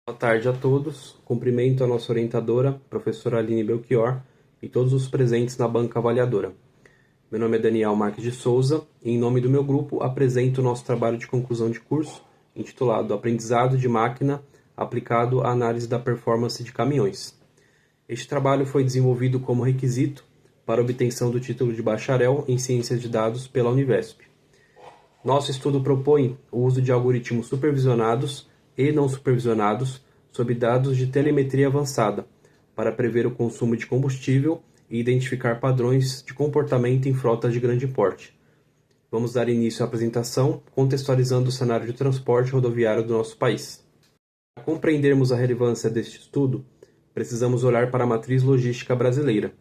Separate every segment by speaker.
Speaker 1: Boa tarde a todos. Cumprimento a nossa orientadora, professora Aline Belchior, e todos os presentes na banca avaliadora. Meu nome é Daniel Marques de Souza e, em nome do meu grupo, apresento o nosso trabalho de conclusão de curso, intitulado Aprendizado de Máquina aplicado à análise da performance de caminhões. Este trabalho foi desenvolvido como requisito para obtenção do título de bacharel em Ciências de Dados pela Univesp. Nosso estudo propõe o uso de algoritmos supervisionados e não supervisionados sob dados de telemetria avançada para prever o consumo de combustível e identificar padrões de comportamento em frotas de grande porte. Vamos dar início à apresentação contextualizando o cenário de transporte rodoviário do nosso país. Para compreendermos a relevância deste estudo, precisamos olhar para a matriz logística brasileira.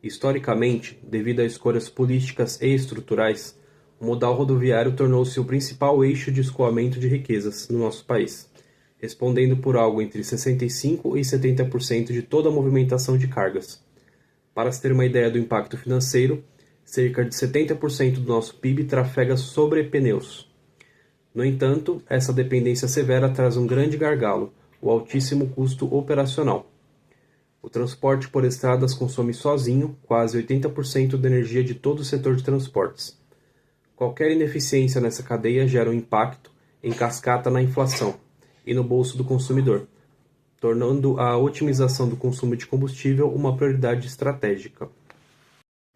Speaker 1: Historicamente, devido a escolhas políticas e estruturais, o modal rodoviário tornou-se o principal eixo de escoamento de riquezas no nosso país, respondendo por algo entre 65% e 70% de toda a movimentação de cargas. Para se ter uma ideia do impacto financeiro, cerca de 70% do nosso PIB trafega sobre pneus. No entanto, essa dependência severa traz um grande gargalo, o altíssimo custo operacional. O transporte por estradas consome sozinho quase 80% da energia de todo o setor de transportes. Qualquer ineficiência nessa cadeia gera um impacto em cascata na inflação e no bolso do consumidor, tornando a otimização do consumo de combustível uma prioridade estratégica.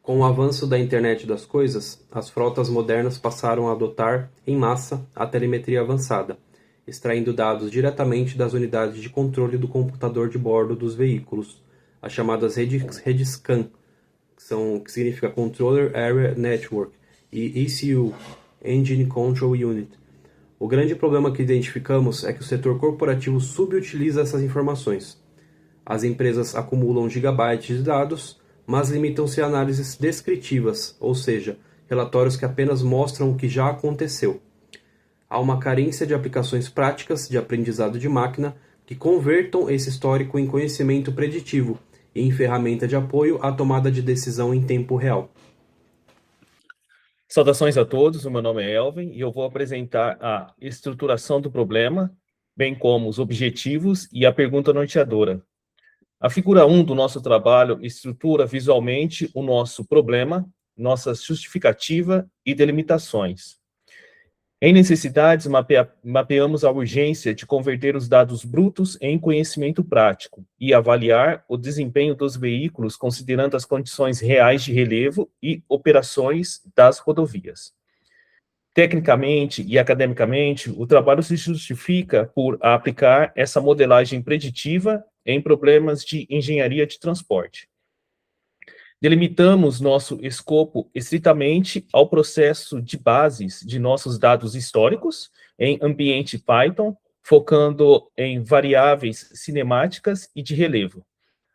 Speaker 1: Com o avanço da internet das coisas, as frotas modernas passaram a adotar, em massa, a telemetria avançada, extraindo dados diretamente das unidades de controle do computador de bordo dos veículos, as chamadas redes CAN, que significa Controller Area Network, e ECU, Engine Control Unit. O grande problema que identificamos é que o setor corporativo subutiliza essas informações. As empresas acumulam gigabytes de dados, mas limitam-se a análises descritivas, ou seja, relatórios que apenas mostram o que já aconteceu. Há uma carência de aplicações práticas de aprendizado de máquina que convertam esse histórico em conhecimento preditivo e em ferramenta de apoio à tomada de decisão em tempo real.
Speaker 2: Saudações a todos, o meu nome é Elvin e eu vou apresentar a estruturação do problema, bem como os objetivos e a pergunta norteadora. A figura 1 do nosso trabalho estrutura visualmente o nosso problema, nossa justificativa e delimitações. Em necessidades, mapeamos a urgência de converter os dados brutos em conhecimento prático e avaliar o desempenho dos veículos considerando as condições reais de relevo e operações das rodovias. Tecnicamente e academicamente, o trabalho se justifica por aplicar essa modelagem preditiva em problemas de engenharia de transporte. Delimitamos nosso escopo estritamente ao processo de bases de nossos dados históricos em ambiente Python, focando em variáveis cinemáticas e de relevo.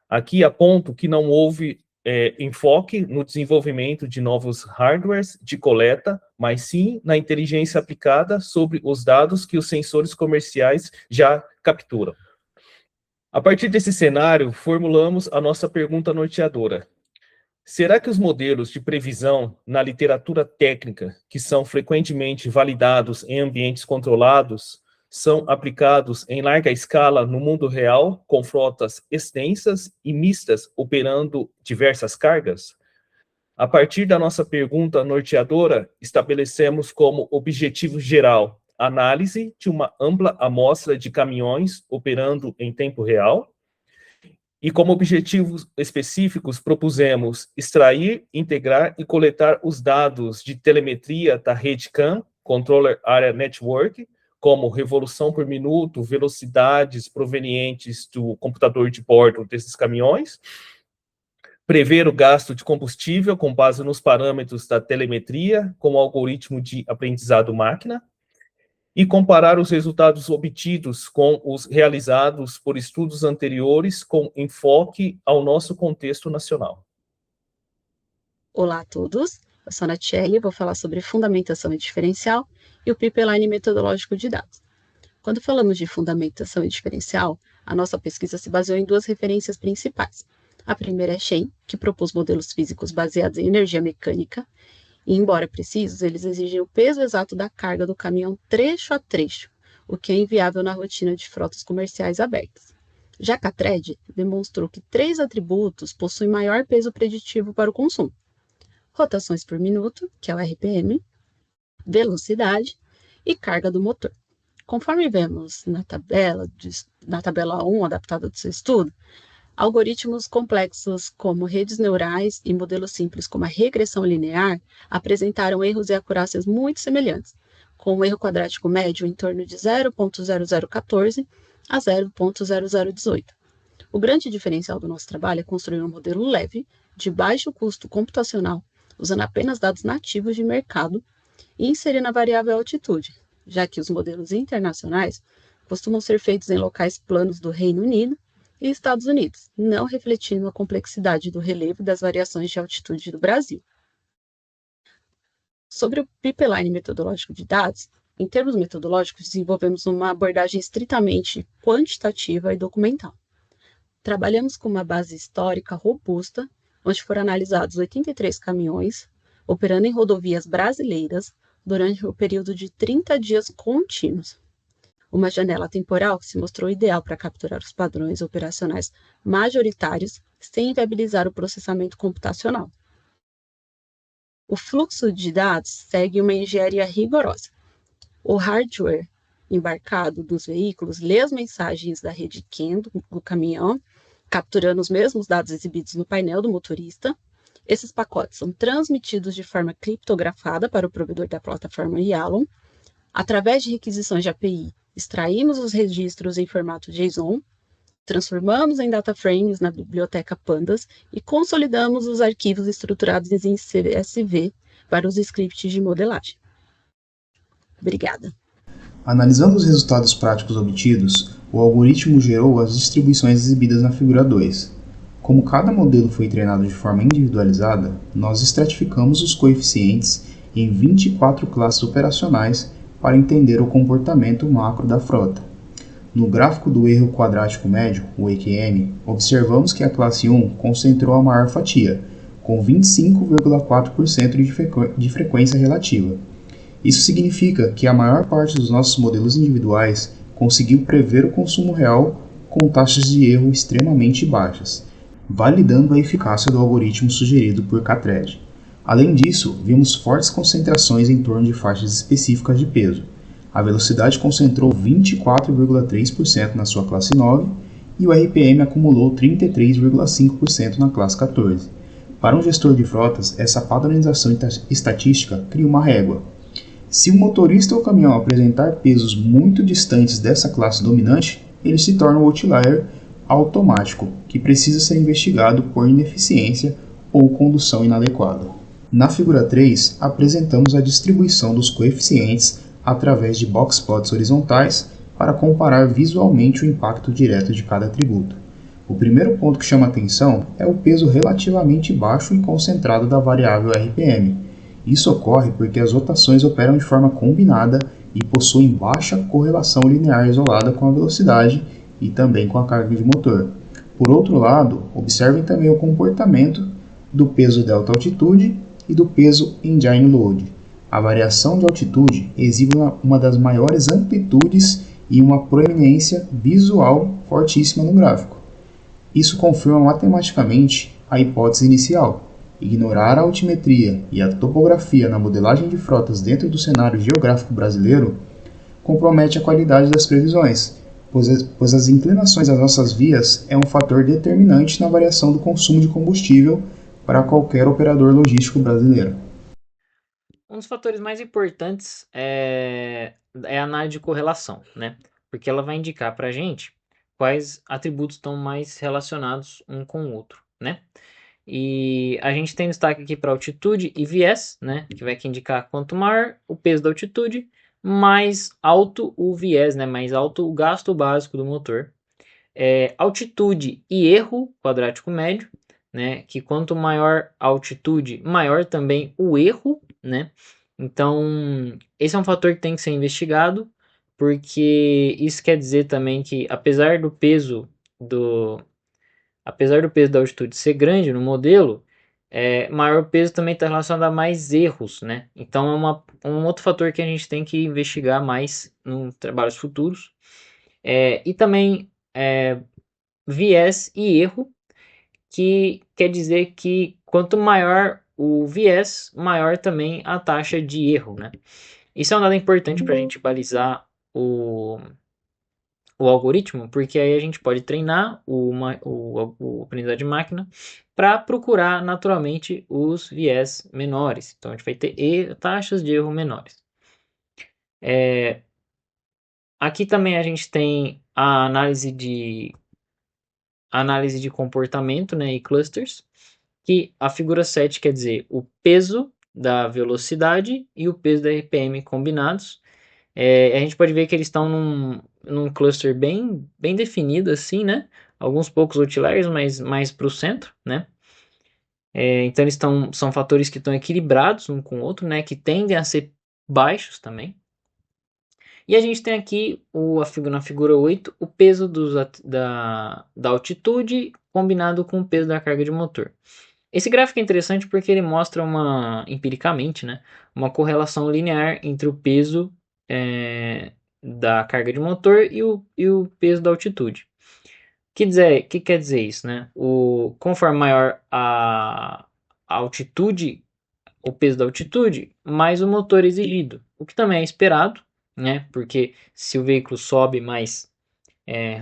Speaker 2: Aqui aponto que não houve enfoque no desenvolvimento de novos hardwares de coleta, mas sim na inteligência aplicada sobre os dados que os sensores comerciais já capturam. A partir desse cenário, formulamos a nossa pergunta norteadora. Será que os modelos de previsão na literatura técnica, que são frequentemente validados em ambientes controlados, são aplicados em larga escala no mundo real, com frotas extensas e mistas operando diversas cargas? A partir da nossa pergunta norteadora, estabelecemos como objetivo geral análise de uma ampla amostra de caminhões operando em tempo real, e como objetivos específicos propusemos extrair, integrar e coletar os dados de telemetria da rede CAN, Controller Area Network, como revolução por minuto, velocidades provenientes do computador de bordo desses caminhões, prever o gasto de combustível com base nos parâmetros da telemetria, com o algoritmo de aprendizado máquina, e comparar os resultados obtidos com os realizados por estudos anteriores com enfoque ao nosso contexto nacional.
Speaker 3: Olá a todos, eu sou a Natiele, vou falar sobre fundamentação e diferencial e o pipeline metodológico de dados. Quando falamos de fundamentação e diferencial, a nossa pesquisa se baseou em duas referências principais. A primeira é Shen, que propôs modelos físicos baseados em energia mecânica, e embora precisos, eles exigem o peso exato da carga do caminhão trecho a trecho, o que é inviável na rotina de frotas comerciais abertas. Já Catred demonstrou que 3 atributos possuem maior peso preditivo para o consumo: rotações por minuto, que é o RPM, velocidade e carga do motor. Conforme vemos na tabela 1 adaptada do seu estudo, algoritmos complexos como redes neurais e modelos simples como a regressão linear apresentaram erros e acurácias muito semelhantes, com um erro quadrático médio em torno de 0,0014 a 0,0018. O grande diferencial do nosso trabalho é construir um modelo leve, de baixo custo computacional, usando apenas dados nativos de mercado e inserindo a variável altitude, já que os modelos internacionais costumam ser feitos em locais planos do Reino Unido e Estados Unidos, não refletindo a complexidade do relevo e das variações de altitude do Brasil. Sobre o pipeline metodológico de dados, em termos metodológicos, desenvolvemos uma abordagem estritamente quantitativa e documental. Trabalhamos com uma base histórica robusta, onde foram analisados 83 caminhões, operando em rodovias brasileiras durante o período de 30 dias contínuos. Uma janela temporal que se mostrou ideal para capturar os padrões operacionais majoritários sem inviabilizar o processamento computacional. O fluxo de dados segue uma engenharia rigorosa. O hardware embarcado dos veículos lê as mensagens da rede CAN do caminhão, capturando os mesmos dados exibidos no painel do motorista. Esses pacotes são transmitidos de forma criptografada para o provedor da plataforma YALON. Através de requisições de API, extraímos os registros em formato JSON, transformamos em data frames na biblioteca Pandas e consolidamos os arquivos estruturados em CSV para os scripts de modelagem. Obrigada.
Speaker 4: Analisando os resultados práticos obtidos, o algoritmo gerou as distribuições exibidas na figura 2. Como cada modelo foi treinado de forma individualizada, nós estratificamos os coeficientes em 24 classes operacionais para entender o comportamento macro da frota. No gráfico do erro quadrático médio, o EQM, observamos que a classe 1 concentrou a maior fatia, com 25,4% de frequência relativa. Isso significa que a maior parte dos nossos modelos individuais conseguiu prever o consumo real com taxas de erro extremamente baixas, validando a eficácia do algoritmo sugerido por Catred. Além disso, vimos fortes concentrações em torno de faixas específicas de peso. A velocidade concentrou 24,3% na sua classe 9 e o RPM acumulou 33,5% na classe 14. Para um gestor de frotas, essa padronização estatística cria uma régua. Se o motorista ou caminhão apresentar pesos muito distantes dessa classe dominante, ele se torna um outlier automático, que precisa ser investigado por ineficiência ou condução inadequada. Na figura 3, apresentamos a distribuição dos coeficientes através de boxplots horizontais para comparar visualmente o impacto direto de cada atributo. O primeiro ponto que chama atenção é o peso relativamente baixo e concentrado da variável RPM. Isso ocorre porque as rotações operam de forma combinada e possuem baixa correlação linear isolada com a velocidade e também com a carga de motor. Por outro lado, observem também o comportamento do peso delta altitude e do peso engine load. A variação de altitude exibe uma das maiores amplitudes e uma proeminência visual fortíssima no gráfico. Isso confirma matematicamente a hipótese inicial. Ignorar a altimetria e a topografia na modelagem de frotas dentro do cenário geográfico brasileiro compromete a qualidade das previsões, pois as inclinações das nossas vias é um fator determinante na variação do consumo de combustível para qualquer operador logístico brasileiro.
Speaker 5: Um dos fatores mais importantes é a análise de correlação, né? Porque ela vai indicar para a gente quais atributos estão mais relacionados um com o outro, né? E a gente tem destaque aqui para altitude e viés, né? Que vai indicar quanto maior o peso da altitude, mais alto o viés, né? Mais alto o gasto básico do motor. Altitude e erro quadrático médio, né? Que quanto maior a altitude, maior também o erro, né? Então, esse é um fator que tem que ser investigado, porque isso quer dizer também que, apesar do peso da altitude ser grande no modelo, maior o peso também está relacionado a mais erros, né? Então é um outro fator que a gente tem que investigar mais nos trabalhos futuros. E também viés e erro, que quer dizer que quanto maior o viés, maior também a taxa de erro, né? Isso é um dado importante para a gente balizar o algoritmo, porque aí a gente pode treinar o aprendizado de máquina para procurar naturalmente os viés menores. Então a gente vai ter taxas de erro menores. Aqui também a gente tem a análise de comportamento, né, e clusters, que a figura 7 quer dizer o peso da velocidade e o peso da RPM combinados. A gente pode ver que eles estão num cluster bem definido assim, né? Alguns poucos outliers, mas mais para o centro, né? Então eles são fatores que estão equilibrados um com o outro, né? Que tendem a ser baixos também. E a gente tem aqui na figura 8 o peso da altitude combinado com o peso da carga de motor. Esse gráfico é interessante porque ele mostra empiricamente, né, uma correlação linear entre o peso da carga de motor e o peso da altitude. Que quer dizer isso, né? Conforme maior a altitude, o peso da altitude, mais o motor exigido. O que também é esperado, né? Porque se o veículo sobe mais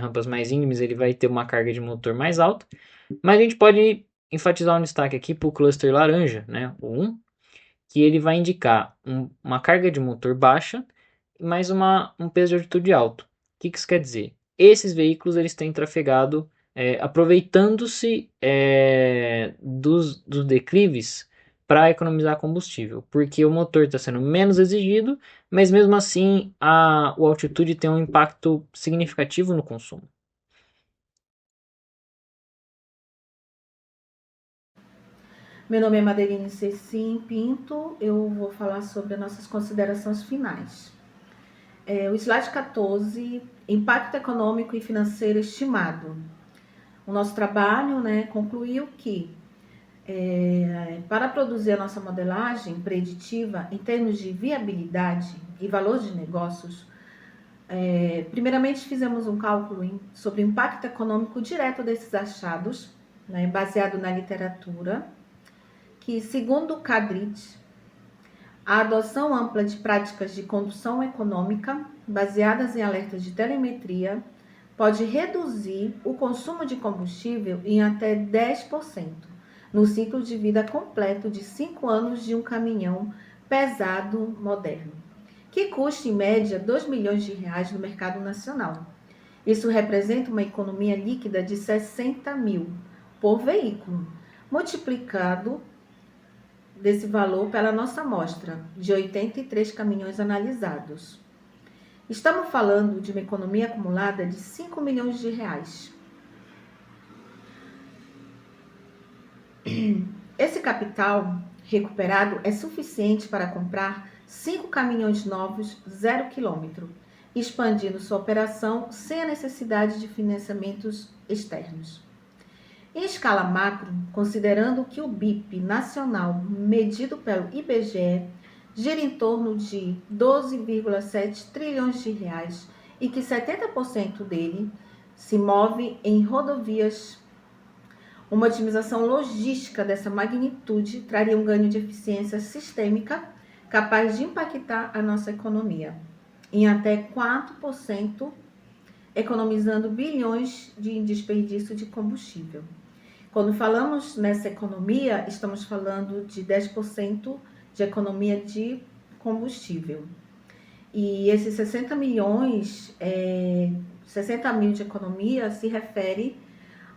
Speaker 5: rampas mais íngremes, ele vai ter uma carga de motor mais alta. Mas a gente pode enfatizar um destaque aqui para o cluster laranja, né? O 1, que ele vai indicar uma carga de motor baixa, mais um peso de altitude alto. O que isso quer dizer? Esses veículos eles têm trafegado aproveitando-se dos declives para economizar combustível, porque o motor está sendo menos exigido, mas mesmo assim a altitude tem um impacto significativo no consumo.
Speaker 6: Meu nome é Madeline Cecim Pinto, eu vou falar sobre as nossas considerações finais. O slide 14, impacto econômico e financeiro estimado. O nosso trabalho, né, concluiu que para produzir a nossa modelagem preditiva em termos de viabilidade e valor de negócios, primeiramente fizemos um cálculo sobre o impacto econômico direto desses achados, né, baseado na literatura, que, segundo Kadrit, a adoção ampla de práticas de condução econômica baseadas em alertas de telemetria pode reduzir o consumo de combustível em até 10% no ciclo de vida completo de 5 anos de um caminhão pesado moderno, que custa em média R$2 milhões no mercado nacional. Isso representa uma economia líquida de 60 mil por veículo, multiplicado desse valor pela nossa amostra de 83 caminhões analisados. Estamos falando de uma economia acumulada de R$5 milhões. Esse capital recuperado é suficiente para comprar 5 caminhões novos 0 km, expandindo sua operação sem a necessidade de financiamentos externos. Em escala macro, considerando que o BIP nacional medido pelo IBGE gira em torno de 12,7 trilhões de reais e que 70% dele se move em rodovias, uma otimização logística dessa magnitude traria um ganho de eficiência sistêmica capaz de impactar a nossa economia em até 4%, economizando bilhões de desperdício de combustível. Quando falamos nessa economia, estamos falando de 10% de economia de combustível. E esses 60 mil de economia se refere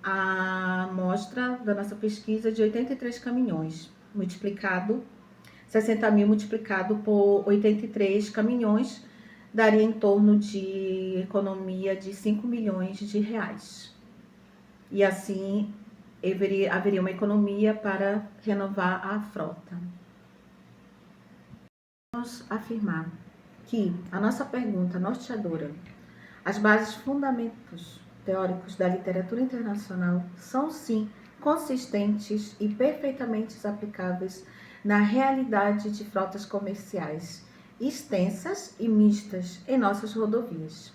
Speaker 6: à amostra da nossa pesquisa de 83 caminhões, 60 mil multiplicado por 83 caminhões, daria em torno de economia de 5 milhões de reais. E assim haveria uma economia para renovar a frota. Vamos afirmar que a nossa pergunta norteadora, as bases fundamentos teóricos da literatura internacional são sim consistentes e perfeitamente aplicáveis na realidade de frotas comerciais extensas e mistas em nossas rodovias.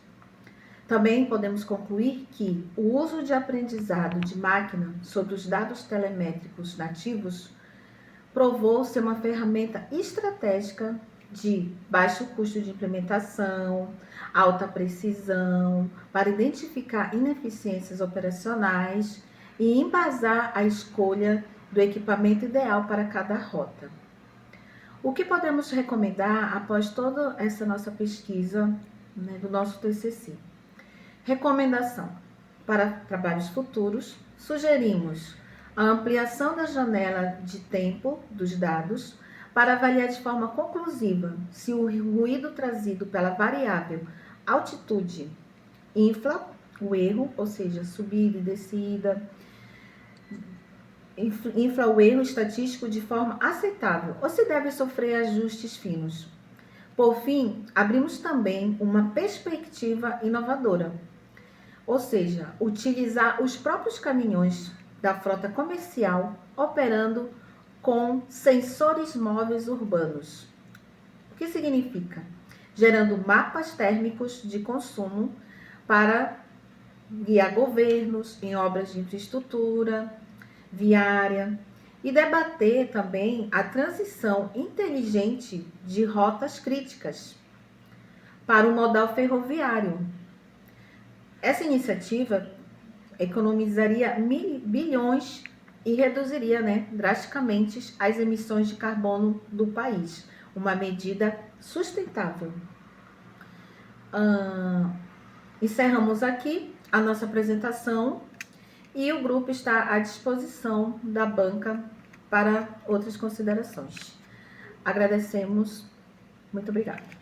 Speaker 6: Também podemos concluir que o uso de aprendizado de máquina sobre os dados telemétricos nativos provou ser uma ferramenta estratégica de baixo custo de implementação, alta precisão, para identificar ineficiências operacionais e embasar a escolha do equipamento ideal para cada rota. O que podemos recomendar após toda essa nossa pesquisa, do nosso TCC? Recomendação: para trabalhos futuros, sugerimos a ampliação da janela de tempo dos dados para avaliar de forma conclusiva se o ruído trazido pela variável altitude infla o erro, ou seja, subida e descida, infla o erro estatístico de forma aceitável ou se deve sofrer ajustes finos. Por fim, abrimos também uma perspectiva inovadora, ou seja, utilizar os próprios caminhões da frota comercial operando com sensores móveis urbanos. O que significa? Gerando mapas térmicos de consumo para guiar governos em obras de infraestrutura viária e debater também a transição inteligente de rotas críticas para o modal ferroviário. Essa iniciativa economizaria bilhões e reduziria, drasticamente as emissões de carbono do país, uma medida sustentável. Encerramos aqui a nossa apresentação e o grupo está à disposição da banca para outras considerações. Agradecemos. Muito obrigada.